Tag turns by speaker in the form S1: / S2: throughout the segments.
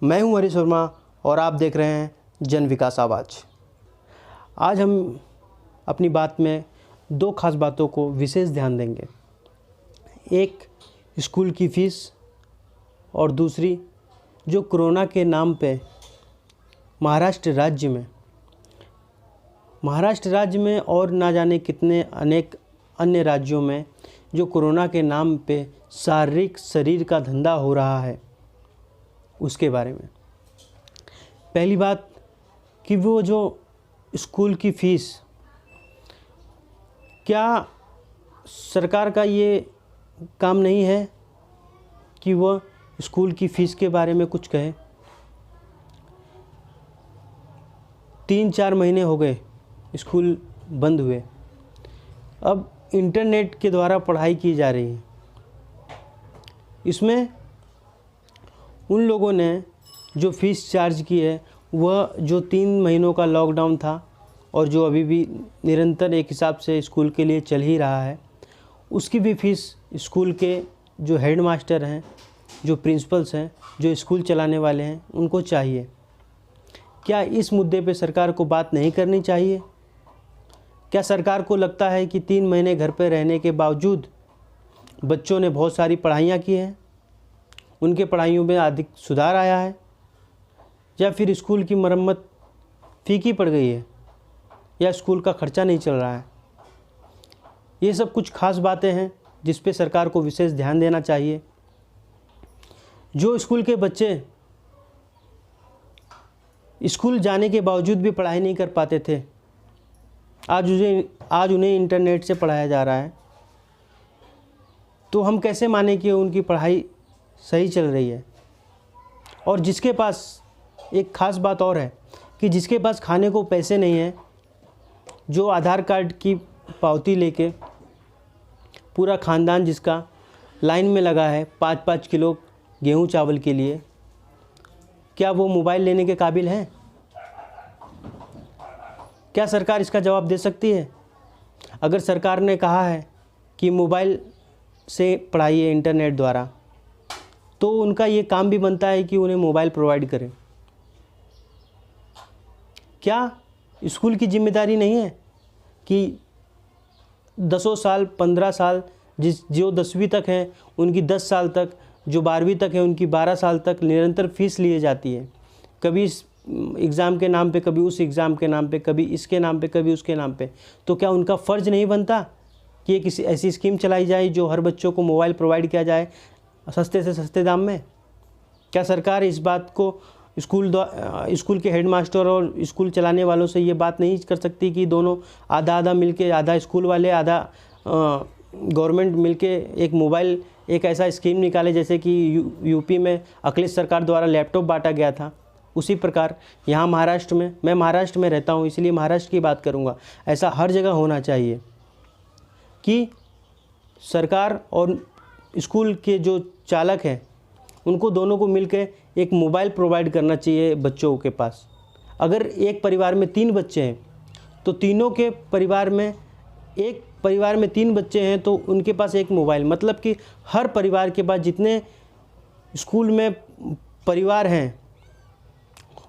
S1: मैं हूं हरीश वर्मा और आप देख रहे हैं जन विकास आवाज़। आज हम अपनी बात में दो खास बातों को विशेष ध्यान देंगे। एक स्कूल की फ़ीस और दूसरी जो कोरोना के नाम पे महाराष्ट्र राज्य में और ना जाने कितने अनेक अन्य राज्यों में जो कोरोना के नाम पे शारीरिक शरीर का धंधा हो रहा है, उसके बारे में। पहली बात कि वो जो स्कूल की फ़ीस, क्या सरकार का ये काम नहीं है कि वह स्कूल की फ़ीस के बारे में कुछ कहे? 3-4 महीने हो गए स्कूल बंद हुए, अब इंटरनेट के द्वारा पढ़ाई की जा रही है। इसमें उन लोगों ने जो फ़ीस चार्ज की है वह जो 3 महीनों का लॉकडाउन था और जो अभी भी निरंतर एक हिसाब से स्कूल के लिए चल ही रहा है, उसकी भी फ़ीस स्कूल के जो हेड मास्टर हैं, जो प्रिंसिपल्स हैं, जो स्कूल चलाने वाले हैं, उनको चाहिए। क्या इस मुद्दे पे सरकार को बात नहीं करनी चाहिए? क्या सरकार को लगता है कि 3 महीने घर पे रहने के बावजूद बच्चों ने बहुत सारी पढ़ाइयाँ की हैं, उनके पढ़ाइयों में अधिक सुधार आया है, या फिर स्कूल की मरम्मत फीकी पड़ गई है, या स्कूल का खर्चा नहीं चल रहा है? ये सब कुछ खास बातें हैं जिस पे सरकार को विशेष ध्यान देना चाहिए। जो स्कूल के बच्चे स्कूल जाने के बावजूद भी पढ़ाई नहीं कर पाते थे, आज उन्हें इंटरनेट से पढ़ाया जा रहा है, तो हम कैसे माने कि उनकी पढ़ाई सही चल रही है? और जिसके पास, एक ख़ास बात और है कि जिसके पास खाने को पैसे नहीं हैं, जो आधार कार्ड की पावती लेके पूरा ख़ानदान जिसका लाइन में लगा है 5-5 किलो गेहूं चावल के लिए, क्या वो मोबाइल लेने के काबिल हैं? क्या सरकार इसका जवाब दे सकती है? अगर सरकार ने कहा है कि मोबाइल से पढ़ाइए इंटरनेट द्वारा, तो उनका ये काम भी बनता है कि उन्हें मोबाइल प्रोवाइड करें। क्या स्कूल की जिम्मेदारी नहीं है कि 10 साल 15 साल जो 10वीं तक हैं उनकी 10 साल तक, जो 12वीं तक है उनकी 12 साल तक निरंतर फ़ीस लिए जाती है, कभी इस एग्ज़ाम के नाम पे, कभी उस एग्ज़ाम के नाम पे, कभी इसके नाम पे, कभी उसके नाम पे। तो क्या उनका फ़र्ज़ नहीं बनता कि एक किसी ऐसी स्कीम चलाई जाए जो हर बच्चों को मोबाइल प्रोवाइड किया जाए सस्ते से सस्ते दाम में? क्या सरकार इस बात को स्कूल के हेडमास्टर और स्कूल चलाने वालों से ये बात नहीं कर सकती कि दोनों आधा मिलके, आधा स्कूल वाले, आधा गवर्नमेंट मिलके एक मोबाइल, एक ऐसा स्कीम निकाले जैसे कि यूपी में अखिलेश सरकार द्वारा लैपटॉप बांटा गया था, उसी प्रकार यहाँ महाराष्ट्र में, मैं महाराष्ट्र में रहता हूँ इसलिए महाराष्ट्र की बात करूँगा, ऐसा हर जगह होना चाहिए कि सरकार और स्कूल के जो चालक हैं उनको दोनों को मिलकर एक मोबाइल प्रोवाइड करना चाहिए बच्चों के पास। अगर एक परिवार में 3 बच्चे हैं तो तीनों के परिवार में, एक परिवार में 3 बच्चे हैं तो उनके पास एक मोबाइल, मतलब कि हर परिवार के पास जितने स्कूल में परिवार हैं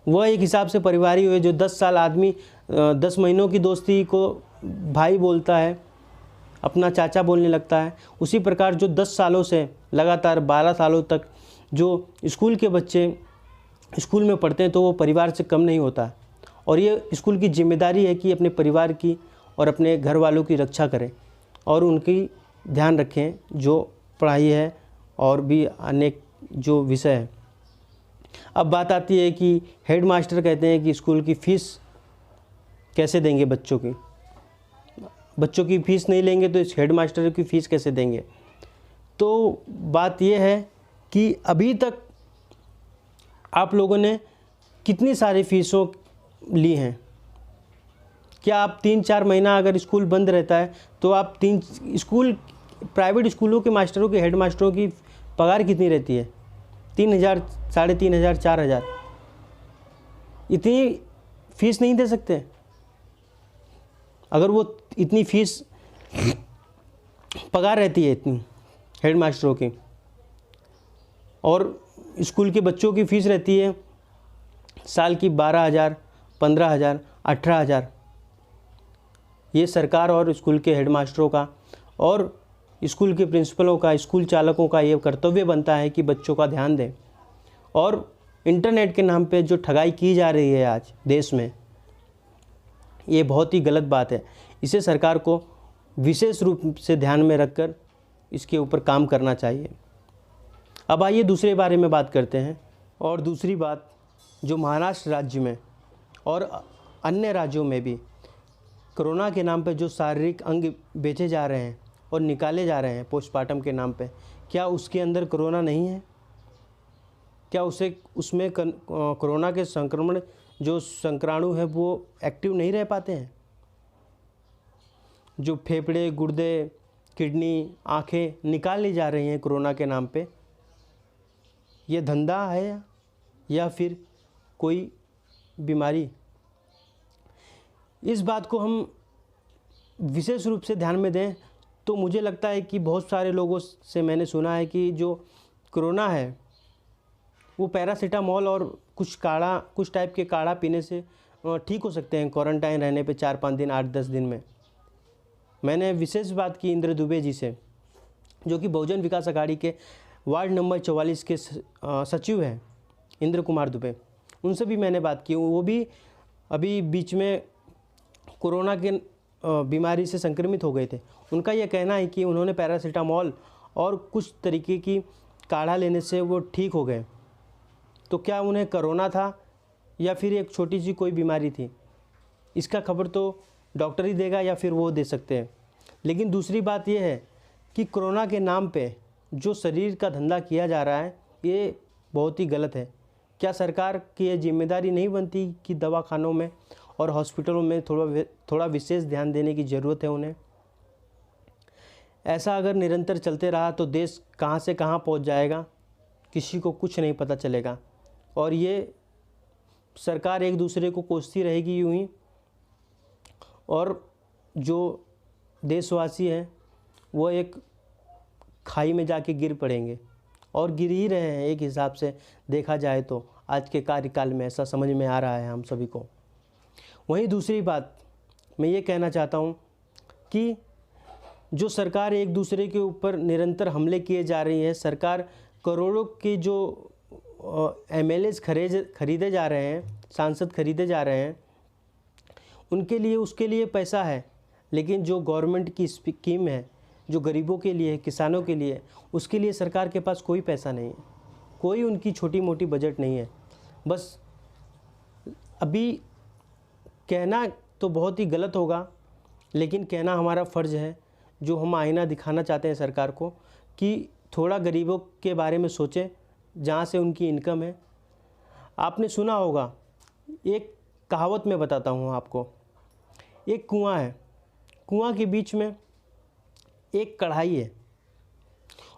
S1: वह एक हिसाब से परिवार ही हुए। जो 10 साल आदमी 10 महीनों की दोस्ती को भाई बोलता है, अपना चाचा बोलने लगता है, उसी प्रकार जो 10 सालों से लगातार 12 सालों तक जो स्कूल के बच्चे स्कूल में पढ़ते हैं तो वो परिवार से कम नहीं होता। और ये स्कूल की जिम्मेदारी है कि अपने परिवार की और अपने घर वालों की रक्षा करें और उनकी ध्यान रखें जो पढ़ाई है और भी अनेक जो विषय है। अब बात आती है कि हेड मास्टर कहते हैं कि स्कूल की फ़ीस कैसे देंगे, बच्चों की फ़ीस नहीं लेंगे तो इस हेड मास्टर की फ़ीस कैसे देंगे? तो बात यह है कि अभी तक आप लोगों ने कितनी सारी फ़ीसों ली हैं? क्या आप 3-4 महीना अगर स्कूल बंद रहता है तो आप प्राइवेट स्कूलों के मास्टरों के, हेड मास्टरों की पगार कितनी रहती है? 3,000, 3,500, 4,000। इतनी फ़ीस नहीं दे सकते? अगर वो इतनी फ़ीस पगार रहती है इतनी हेड मास्टरों की, और स्कूल के बच्चों की फ़ीस रहती है साल की 12,000, 15,000, 18,000। ये सरकार और स्कूल के हेडमास्टरों का और स्कूल के प्रिंसिपलों का, स्कूल चालकों का ये कर्तव्य बनता है कि बच्चों का ध्यान दें। और इंटरनेट के नाम पे जो ठगाई की जा रही है आज देश में, ये बहुत ही गलत बात है। इसे सरकार को विशेष रूप से ध्यान में रखकर इसके ऊपर काम करना चाहिए। अब आइए दूसरे बारे में बात करते हैं। और दूसरी बात, जो महाराष्ट्र राज्य में और अन्य राज्यों में भी कोरोना के नाम पे जो शारीरिक अंग बेचे जा रहे हैं और निकाले जा रहे हैं पोस्टमार्टम के नाम पे, क्या उसके अंदर कोरोना नहीं है? क्या उसमें कोरोना के संक्रमण जो संक्राणु है वो एक्टिव नहीं रह पाते हैं? जो फेफड़े, गुर्दे, किडनी, आँखें निकाल ली जा रही हैं कोरोना के नाम पे, ये धंधा है या फिर कोई बीमारी? इस बात को हम विशेष रूप से ध्यान में दें तो मुझे लगता है कि बहुत सारे लोगों से मैंने सुना है कि जो कोरोना है वो पैरासीटामोल और कुछ टाइप के काढ़ा पीने से ठीक हो सकते हैं क्वारंटाइन रहने पे 4-5 दिन, 8-10 दिन में। मैंने विशेष बात की इंद्र दुबे जी से, जो कि बहुजन विकास अघाड़ी के वार्ड नंबर 44 के सचिव हैं, इंद्र कुमार दुबे। उनसे भी मैंने बात की। वो भी अभी बीच में कोरोना के बीमारी से संक्रमित हो गए थे। उनका यह कहना है कि उन्होंने पैरासीटामोल और कुछ तरीके की काढ़ा लेने से वो ठीक हो गए। तो क्या उन्हें कोरोना था या फिर एक छोटी सी कोई बीमारी थी? इसका खबर तो डॉक्टर ही देगा या फिर वो दे सकते हैं। लेकिन दूसरी बात यह है कि कोरोना के नाम पे जो शरीर का धंधा किया जा रहा है ये बहुत ही गलत है। क्या सरकार की ये जिम्मेदारी नहीं बनती कि दवाखानों में और हॉस्पिटलों में थोड़ा विशेष ध्यान देने की ज़रूरत है उन्हें? ऐसा अगर निरंतर चलते रहा तो देश कहाँ से कहाँ पहुँच जाएगा, किसी को कुछ नहीं पता चलेगा। और ये सरकार एक दूसरे को कोसती रहेगी यूं ही, और जो देशवासी हैं वो एक खाई में जाके गिर पड़ेंगे, और गिर ही रहे हैं एक हिसाब से देखा जाए तो। आज के कार्यकाल में ऐसा समझ में आ रहा है हम सभी को। वहीं दूसरी बात मैं ये कहना चाहता हूँ कि जो सरकार एक दूसरे के ऊपर निरंतर हमले किए जा रही है, सरकार करोड़ों के जो MLAs खरीदे जा रहे हैं, सांसद खरीदे जा रहे हैं, उसके लिए पैसा है। लेकिन जो गवर्नमेंट की स्कीम है, जो गरीबों के लिए, किसानों के लिए, उसके लिए सरकार के पास कोई पैसा नहीं है, कोई उनकी छोटी मोटी बजट नहीं है। बस अभी कहना तो बहुत ही गलत होगा, लेकिन कहना हमारा फ़र्ज़ है, जो हम आईना दिखाना चाहते हैं सरकार को कि थोड़ा गरीबों के बारे में सोचें, जहाँ से उनकी इनकम है। आपने सुना होगा, एक कहावत मैं बताता हूँ आपको। एक कुआं है, कुआं के बीच में एक कढ़ाई है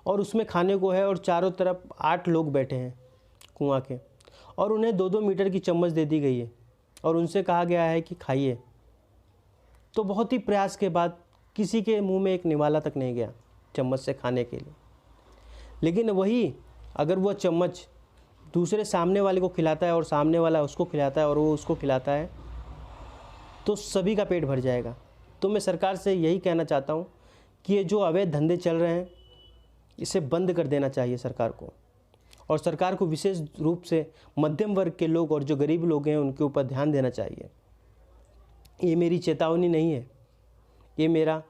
S1: और उसमें खाने को है, और चारों तरफ 8 लोग बैठे हैं कुआं के, और उन्हें 2-2 मीटर की चम्मच दे दी गई है और उनसे कहा गया है कि खाइए। तो बहुत ही प्रयास के बाद किसी के मुंह में एक निवाला तक नहीं गया चम्मच से खाने के लिए। लेकिन वही अगर वह चम्मच दूसरे सामने वाले को खिलाता है और सामने वाला उसको खिलाता है और वो उसको खिलाता है, तो सभी का पेट भर जाएगा। तो मैं सरकार से यही कहना चाहता हूँ कि ये जो अवैध धंधे चल रहे हैं, इसे बंद कर देना चाहिए सरकार को। और सरकार को विशेष रूप से मध्यम वर्ग के लोग और जो गरीब लोग हैं उनके ऊपर ध्यान देना चाहिए। ये मेरी चेतावनी नहीं है, ये मेरा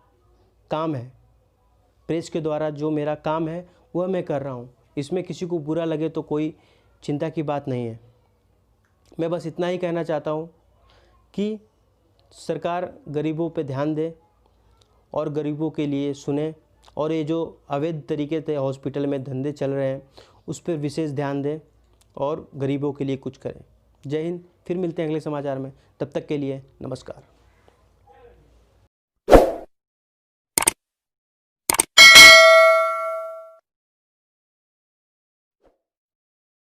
S1: काम है। प्रेस के द्वारा जो मेरा काम है वह मैं कर रहा हूँ। इसमें किसी को बुरा लगे तो कोई चिंता की बात नहीं है। मैं बस इतना ही कहना चाहता हूँ कि सरकार गरीबों पे ध्यान दे और गरीबों के लिए सुने, और ये जो अवैध तरीके से हॉस्पिटल में धंधे चल रहे हैं उस पर विशेष ध्यान दें और गरीबों के लिए कुछ करें। जय हिंद। फिर मिलते हैं अगले समाचार में, तब तक के लिए नमस्कार।